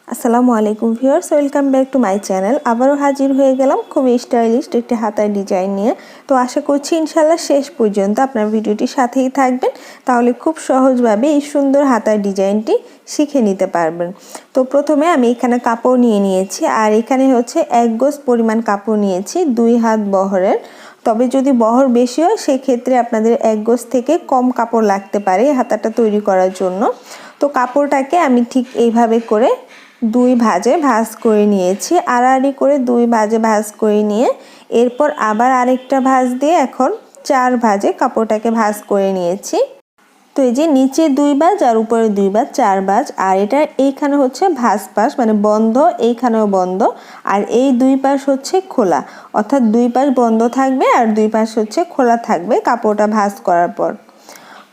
আসসালামু আলাইকুম viewers, welcome back to my channel. আবারও হাজির হয়ে গেলাম খুবই স্টাইলিশ একটি হাতার ডিজাইন নিয়ে। তো আশা করছি ইনশাল্লাহ শেষ পর্যন্ত আপনার ভিডিওটির সাথেই থাকবেন, তাহলে খুব সহজভাবে এই সুন্দর হাতার ডিজাইনটি শিখে নিতে পারবেন। তো প্রথমে আমি এখানে কাপড় নিয়ে নিয়েছি, আর এখানে হচ্ছে 1 গজ পরিমাণ কাপড় নিয়েছি 2 হাত বহরের। তবে যদি বহর বেশি হয় সেক্ষেত্রে আপনাদের 1 গজ থেকে কম কাপড় লাগতে পারে হাতাটা তৈরি করার জন্য। তো কাপড়টাকে আমি ঠিক এইভাবে করে 2 ভাঁজে ভাঁজ করে নিয়েছি, আড়াআড়ি করে 2 ভাঁজে ভাঁজ করে নিয়ে এরপর আবার আরেকটা ভাঁজ দিয়ে এখন 4 ভাঁজে কাপড়টাকে ভাঁজ করে নিয়েছি। তো এই যে নিচে 2 ভাঁজ আর উপরে 2 ভাঁজ, 4 ভাঁজ। আর এটা এইখানে হচ্ছে ভাঁজ পাশ মানে বন্ধ, এইখানেও বন্ধ, আর এই 2 পাশ হচ্ছে খোলা, অর্থাৎ 2 পাশ বন্ধ থাকবে আর 2 পাশ হচ্ছে খোলা থাকবে কাপড়টা ভাঁজ করার পর।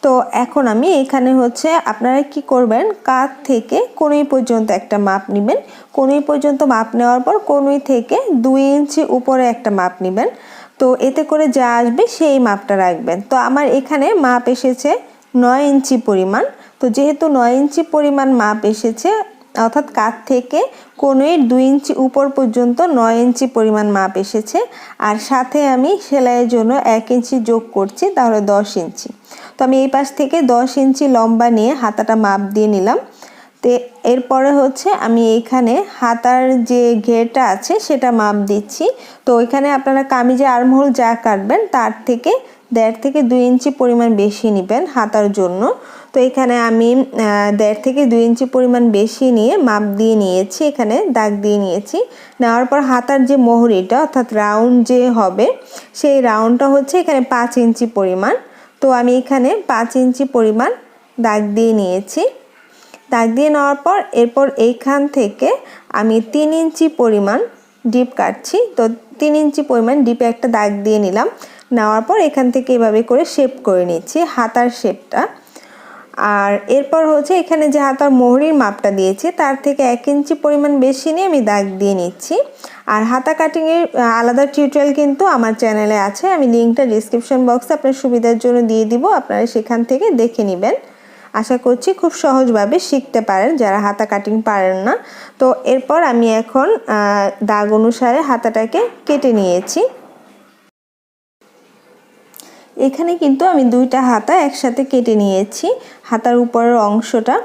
তো এখন আমি এখানে হচ্ছে আপনারা কি করবেন, কাঁধ থেকে কনুই পর্যন্ত একটা মাপ নেবেন। কনুই পর্যন্ত মাপ নেওয়ার পর কনুই থেকে 2 ইঞ্চি উপরে একটা মাপ নেবেন। তো এতে করে যা আসবে সেই মাপটা রাখবেন। তো আমার এখানে মাপ এসেছে 9 ইঞ্চি পরিমাণ। তো যেহেতু 9 ইঞ্চি পরিমাণ মাপ এসেছে, অর্থাৎ কাঁধ থেকে কনুইয়ের 2 ইঞ্চি উপর পর্যন্ত 9 ইঞ্চি পরিমাণ মাপ এসেছে। আর সাথে আমি সেলাইয়ের জন্য 1 ইঞ্চি যোগ করছি, তাহলে 10 ইঞ্চি। তো আমি এই পাশ থেকে 10 ইঞ্চি লম্বা নিয়ে হাতাটা মাপ দিয়ে নিলাম। তো এরপরে হচ্ছে আমি এইখানে হাতার যে ঘেরটা আছে সেটা মাপ দিচ্ছি। তো এখানে আপনারা কামিজে আর্মহোল যা কাটবেন তার থেকে 1.5 থেকে 2 ইঞ্চি পরিমাণ বেশি নেবেন হাতার জন্য। তো এখানে আমি 1.5 থেকে 2 ইঞ্চি পরিমাণ বেশি নিয়ে মাপ দিয়ে নিয়েছি, এখানে দাগ দিয়ে নিয়েছি। নেওয়ার পর হাতার যে মোহরিটা অর্থাৎ রাউন্ড যে হবে সেই রাউন্ডটা হচ্ছে এখানে 5 ইঞ্চি পরিমাণ। তো আমি এখানে 5 ইঞ্চি পরিমাণ দাগ দিয়ে নিয়েছি। দাগ দিয়ে নেওয়ার পর এরপর এইখান থেকে আমি 3 ইঞ্চি পরিমাণ ডিপ কাটছি। তো 3 ইঞ্চি পরিমাণ ডিপে একটা দাগ দিয়ে নিলাম। নেওয়ার পর এখান থেকে এভাবে করে শেপ করে নিচ্ছি হাতার শেপটা। আর এরপর হচ্ছে এখানে যে হাতার মোহরির মাপটা দিয়েছি তার থেকে 1 ইঞ্চি পরিমাণ বেশি নিয়ে আমি দাগ দিয়ে নিচ্ছি। আর হাতা কাটিংয়ের আলাদা টিউটোরিয়াল কিন্তু আমার চ্যানেলে আছে, আমি লিঙ্কটা ডিসক্রিপশন বক্সে আপনার সুবিধার জন্য দিয়ে দিব, আপনারা সেখান থেকে দেখে নেবেন। আশা করছি খুব সহজভাবে শিখতে পারেন যারা হাতা কাটিং পারেন না। তো এরপর আমি এখন দাগ অনুসারে হাতাটাকে কেটে নিয়েছি। এখানে কিন্তু আমি 2টা হাতা একসাথে কেটে নিয়েছি, হাতার উপরের অংশটা।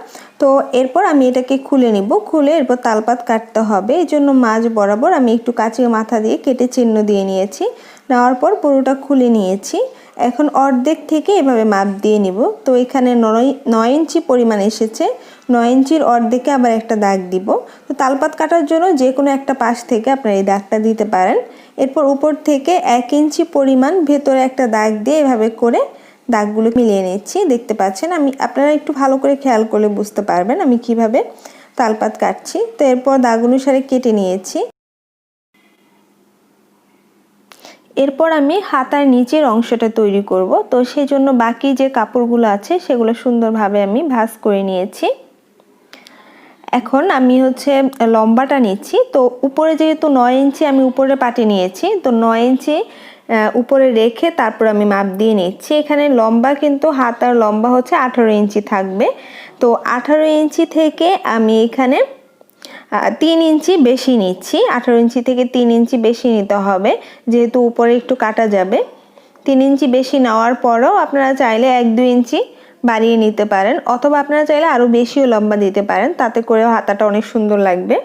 তো এরপর আমি এটাকে খুলে নিব, খুলে এরপর তালপাত কাটতে হবে। এই জন্য মাঝ বরাবর আমি একটু কাঁচির মাথা দিয়ে কেটে চিহ্ন দিয়ে নিয়েছি। নেওয়ার পর পুরোটা খুলে নিয়েছি। এখন অর্ধেক থেকে এভাবে মাপ দিয়ে নিব। তো এখানে 9 ইঞ্চি পরিমাণ এসেছে, 9 ইঞ্চির অর্ধেকে আবার একটা দাগ দিব। তো তালপাত কাটার জন্য যে কোনো একটা পাশ থেকে আপনারা এই দাগটা দিতে পারেন। এরপর উপর থেকে 1 ইঞ্চি পরিমাণ ভেতরে একটা দাগ দিয়ে এভাবে করে দাগগুলো মিলিয়ে নিচ্ছি। দেখতে পাচ্ছেন, আমি আপনারা একটু ভালো করে খেয়াল করলে বুঝতে পারবেন আমি কিভাবে তালপাত কাটছি। তো এরপর দাগ অনুসারে কেটে নিয়েছি। এরপর আমি হাতার নিচের অংশটা তৈরি করব। তো সেই জন্য বাকি যে কাপড়গুলো আছে সেগুলো সুন্দরভাবে আমি ভাঁজ করে নিয়েছি। এখন আমি হচ্ছে লম্বাটা নিচ্ছি। তো উপরে যেহেতু 9 ইঞ্চি আমি উপরে পাটে নিয়েছি, তো 9 ইঞ্চি উপরে রেখে তারপর আমি মাপ দিয়ে নিচ্ছি। এখানে লম্বা কিন্তু হাতার লম্বা হচ্ছে 18 ইঞ্চি থাকবে। তো 18 ইঞ্চি থেকে আমি এখানে 3 ইঞ্চি বেশি নিচ্ছি। 18 ইঞ্চি থেকে 3 ইঞ্চি বেশি নিতে হবে, যেহেতু উপরে একটু কাটা যাবে। 3 ইঞ্চি বেশি নেওয়ার পরেও আপনারা চাইলে 1-2 ইঞ্চি বাড়িয়ে নিতে পারেন, অথবা আপনারা চাইলে আরও বেশিও লম্বা দিতে পারেন, তাতে করেও হাতাটা অনেক সুন্দর লাগবে।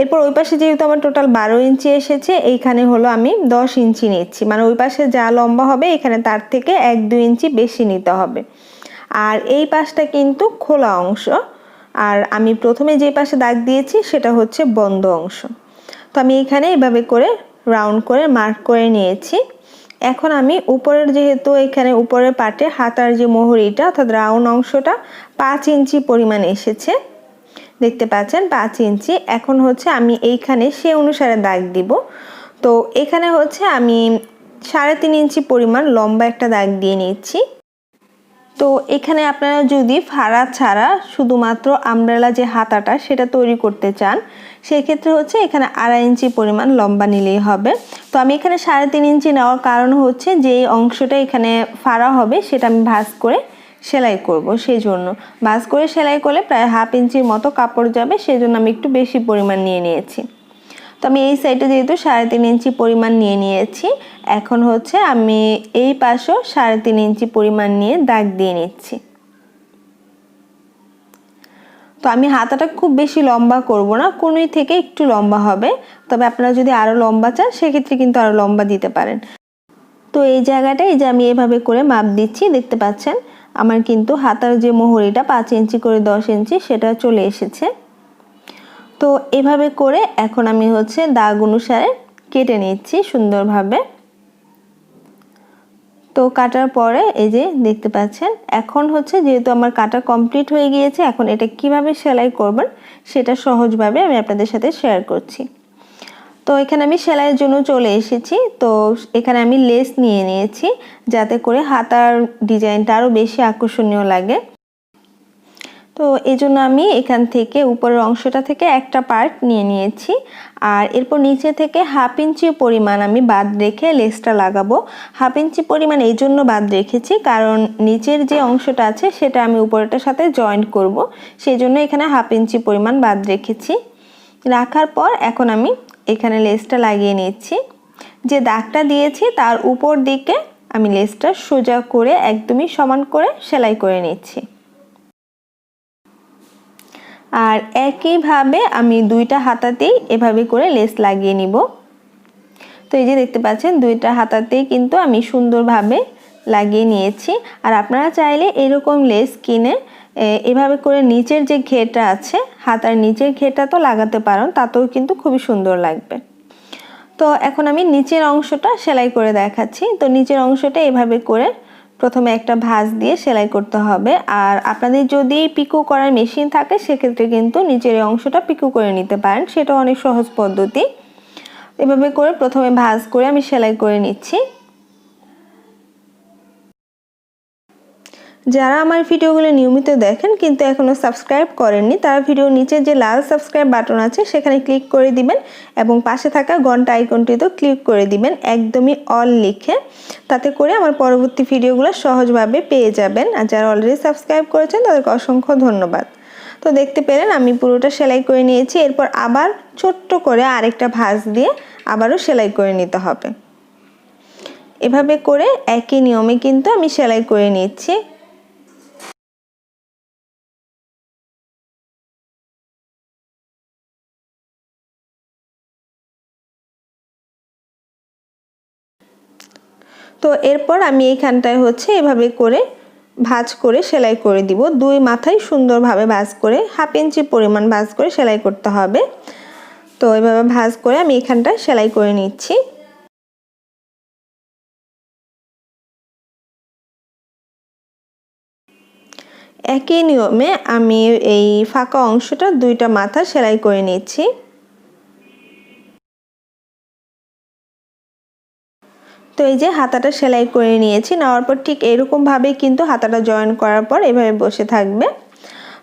এরপর ওই পাশে যেহেতু আমার টোটাল 12 ইঞ্চি এসেছে, এইখানে হলো আমি 10 ইঞ্চি নিচ্ছি, মানে ওই পাশে যা লম্বা হবে এখানে তার থেকে 1-2 ইঞ্চি বেশি নিতে হবে। আর এই পাশটা কিন্তু খোলা অংশ, আর আমি প্রথমে যে পাশে দাগ দিয়েছি সেটা হচ্ছে বন্ধ অংশ। তো আমি এখানে এভাবে করে রাউন্ড করে মার্ক করে নিয়েছি। এখন আমি উপরের যেহেতু এখানে উপরের পাটে হাতার যে মোহরিটা অর্থাৎ রাউন্ড অংশটা 5 ইঞ্চি পরিমাণ এসেছে, দেখতে পাচ্ছেন 5 ইঞ্চি। এখন হচ্ছে আমি এইখানে সে অনুসারে দাগ দিব। তো এখানে হচ্ছে আমি 3.5 ইঞ্চি পরিমাণ লম্বা একটা দাগ দিয়ে নিচ্ছি। তো এখানে আপনারা যদি ফাড়া ছাড়া শুধুমাত্র আমব্রেলা যে হাতাটা সেটা তৈরি করতে চান, সেক্ষেত্রে হচ্ছে এখানে 2.5 ইঞ্চি পরিমাণ লম্বা নিলেই হবে। তো আমি এখানে 3.5 ইঞ্চি নেওয়ার কারণ হচ্ছে যে অংশটা এখানে ফাড়া হবে সেটা আমি ভাঁজ করে সেলাই করব, সেই জন্য ভাঁজ করে সেলাই করলে প্রায় হাফ ইঞ্চির মতো কাপড় যাবে, সেই জন্য আমি একটু বেশি পরিমাণ নিয়ে নিয়েছি। তো আমি এই সাইডে যেহেতু 3.5 ইঞ্চি পরিমাণ নিয়ে নিয়েছি, এখন হচ্ছে আমি এই পাশেও 3.5 ইঞ্চি পরিমাণ নিয়ে দাগ দিয়ে নিচ্ছি। তো আমি হাতাটা খুব বেশি লম্বা করব না, কোণই থেকে একটু লম্বা হবে, তবে আপনারা যদি আরো লম্বা চান সেক্ষেত্রে কিন্তু আরো লম্বা দিতে পারেন। তো এই জায়গাটা এই যে আমি এভাবে করে মাপ দিচ্ছি, দেখতে পাচ্ছেন আমার কিন্তু হাতার যে মোহরিটা 5 ইঞ্চি করে 10 ইঞ্চি সেটা চলে এসেছে। তো এভাবে করে এখন আমি হচ্ছে দাগ অনুসারে কেটে নিচ্ছি সুন্দরভাবে। তো কাটার পরে এই যে দেখতে পাচ্ছেন এখন হচ্ছে যেহেতু আমার কাটা কমপ্লিট হয়ে গিয়েছে, এখন এটা কিভাবে সেলাই করবেন সেটা সহজভাবে আমি আপনাদের সাথে শেয়ার করছি। তো এখানে আমি সেলাইয়ের জন্য চলে এসেছি। তো এখানে আমি লেস নিয়ে নিয়েছি যাতে করে হাতার ডিজাইনটা আরো বেশি আকর্ষণীয় লাগে। তো এজন্য আমি এখান থেকে উপরের অংশটা থেকে একটা পার্ট নিয়ে নিয়েছি, আর এরপর নিচে থেকে হাফ ইঞ্চি পরিমাণ আমি বাদ রেখে লেসটা লাগাবো। হাফ ইঞ্চি পরিমাণ এই জন্য বাদ রেখেছি কারণ নিচের যে অংশটা আছে সেটা আমি উপরেরটার সাথে জয়েন্ট করব, সেই জন্য এখানে হাফ ইঞ্চি পরিমাণ বাদ রেখেছি। রাখার পর এখন আমি এখানে লেসটা লাগিয়ে নিচ্ছি। যে দাগটা দিয়েছি তার উপর দিকে আমি লেসটা সোজা করে একদমই সমান করে সেলাই করে নিচ্ছি। আর একইভাবে আমি দুইটা হাতাতেই এভাবে করে লেস লাগিয়ে নিব। তো এই যে দেখতে পাচ্ছেন দুইটা হাতাতেই কিন্তু আমি সুন্দরভাবে লাগিয়ে নিয়েছি। আর আপনারা চাইলে এরকম লেস কিনে এভাবে করে নিচের যে ঘেরটা আছে হাতার নিচের ঘেরটা তো লাগাতে পারেন, তাতেও কিন্তু খুবই সুন্দর লাগবে। তো এখন আমি নিচের অংশটা সেলাই করে দেখাচ্ছি। তো নিচের অংশটা এভাবে করে প্রথমে একটা ভাঁজ দিয়ে সেলাই করতে হবে। আর আপনাদের যদি পিকো করার মেশিন থাকে সেক্ষেত্রে কিন্তু নিচের অংশটা পিকো করে নিতে পারেন, সেটা অনেক সহজ পদ্ধতি। এভাবে করে প্রথমে ভাঁজ করে আমি সেলাই করে নিচ্ছি। যারা আমার ভিডিওগুলো নিয়মিত দেখেন কিন্তু এখনো সাবস্ক্রাইব করেননি, তারা ভিডিওর নিচে যে লাল সাবস্ক্রাইব বাটন আছে সেখানে ক্লিক করে দিবেন এবং পাশে থাকা ঘন্টা আইকনটিতেও ক্লিক করে দিবেন একদমই অল লিখে, তাতে করে আমার পরবর্তী ভিডিওগুলো সহজভাবে পেয়ে যাবেন। আর যারা অলরেডি সাবস্ক্রাইব করেছেন তাদেরকে অসংখ্য ধন্যবাদ। তো দেখতে পেলেন আমি পুরোটা সেলাই করে নিয়েছি। এরপর আবার ছোট্ট করে আরেকটা ভাঁজ দিয়ে আবারও সেলাই করে নিতে হবে। এভাবে করে একই নিয়মে কিন্তু আমি সেলাই করে নিচ্ছি। তো এরপর আমি এইখানটায় হচ্ছে এভাবে করে ভাঁজ করে সেলাই করে দিব। দুই মাথায় সুন্দরভাবে ভাঁজ করে হাফ ইঞ্চি পরিমাণ ভাঁজ করে সেলাই করতে হবে। তো এভাবে ভাঁজ করে আমি এখানটায় সেলাই করে নিচ্ছি। একই নিয়মে আমি এই ফাঁকা অংশটা দুইটা মাথা সেলাই করে নিচ্ছি। তো এই যে হাতাটা সেলাই করে নিয়েছি, নেওয়ার পর ঠিক এরকম ভাবে কিন্তু হাতাটা জয়েন করার পর এভাবে বসে থাকবে।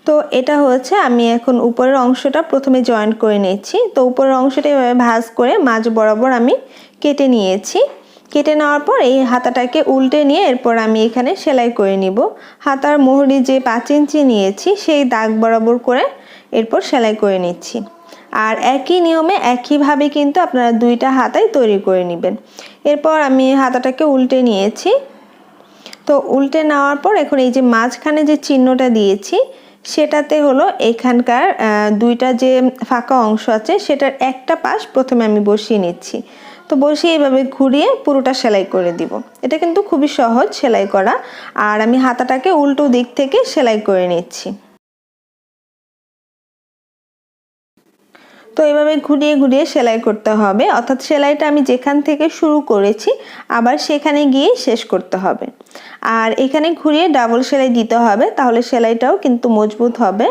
তো এটা হচ্ছে আমি এখন উপরের অংশটা প্রথমে জয়েন করে নিচ্ছি। তো উপরের অংশটা এভাবে ভাঁজ করে মাঝ বরাবর আমি কেটে নিয়েছি। কেটে নেওয়ার পর এই হাতাটাকে উল্টে নিয়ে এরপর আমি এখানে সেলাই করে নিব। হাতার মোহরি যে 5 ইঞ্চি নিয়েছি সেই দাগ বরাবর করে এরপর সেলাই করে নিচ্ছি। আর একই নিয়মে একইভাবে কিন্তু আপনারা দুইটা হাতাই তৈরি করে নেবেন। এরপর আমি হাতাটাকে উল্টে নিয়েছি। তো উল্টে নেওয়ার পর এখন এই যে মাঝখানে যে চিহ্নটা দিয়েছি সেটাতে হলো এখানকার দুইটা যে ফাঁকা অংশ আছে সেটার একটা পাশ প্রথমে আমি বসিয়ে নিচ্ছি। তো বসিয়ে এইভাবে ঘুরিয়ে পুরোটা সেলাই করে দিব। এটা কিন্তু খুবই সহজ সেলাই করা। আর আমি হাতাটাকে উল্টো দিক থেকে সেলাই করে নিচ্ছি। তো এভাবে ঘুরিয়ে ঘুরিয়ে সেলাই করতে হবে, অর্থাৎ সেলাইটা আমি যেখান থেকে শুরু করেছি আবার সেখানে গিয়ে শেষ করতে হবে। আর এখানে ঘুরিয়ে ডাবল সেলাই দিতে হবে, তাহলে সেলাইটাও কিন্তু মজবুত হবে।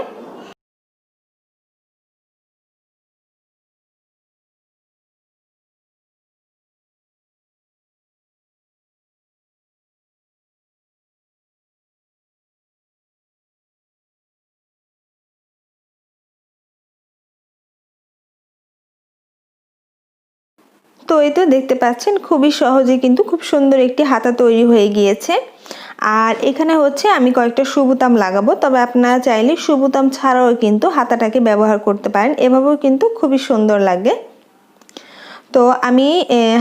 তো এই তো দেখতে পাচ্ছেন খুবই সহজে কিন্তু খুব সুন্দর একটি হাতা তৈরি হয়ে গিয়েছে। আর এখানে হচ্ছে আমি কয়েকটা সুবুতাম লাগাবো, তবে আপনারা চাইলে সুবুতাম ছাড়াও কিন্তু হাতাটাকে ব্যবহার করতে পারেন, এভাবেও কিন্তু খুবই সুন্দর লাগে। তো আমি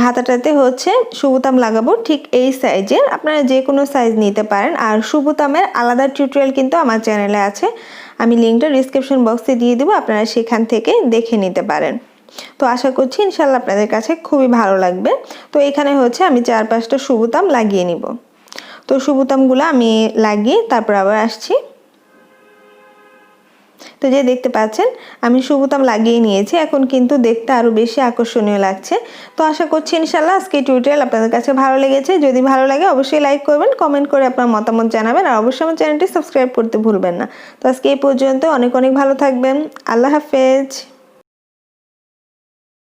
হাতাটাতে হচ্ছে সুবুতাম লাগাবো ঠিক এই সাইজের, আপনারা যে কোনো সাইজ নিতে পারেন। আর সুবুতামের আলাদা টিউটোরিয়াল কিন্তু আমার চ্যানেলে আছে, আমি লিঙ্কটা ডেসক্রিপশন বক্সে দিয়ে দেবো, আপনারা সেখান থেকে দেখে নিতে পারেন। তো আশা করছি ইনশাল্লাহ আপনাদের কাছে খুবই ভালো লাগবে। তো এখানে হচ্ছে আমি 4-5টা সুবুতাম লাগিয়ে নিব। তো সুবুতামগুলো আমি লাগিয়ে তারপর আবার আসছি। তো যে দেখতে পাচ্ছেন আমি সুবুতাম লাগিয়ে নিয়েছি, এখন কিন্তু দেখতে আরো বেশি আকর্ষণীয় লাগছে। তো আশা করছি ইনশাআল্লাহ আজকে টিউটোরিয়াল আপনাদের কাছে ভালো লেগেছে। যদি ভালো লাগে অবশ্যই লাইক করবেন, কমেন্ট করে আপনার মতামত জানাবেন, আর অবশ্যই আমার চ্যানেলটি সাবস্ক্রাইব করতে ভুলবেন না। তো আজকে এই পর্যন্ত, অনেক অনেক ভালো থাকবেন। আল্লাহ হাফেজ।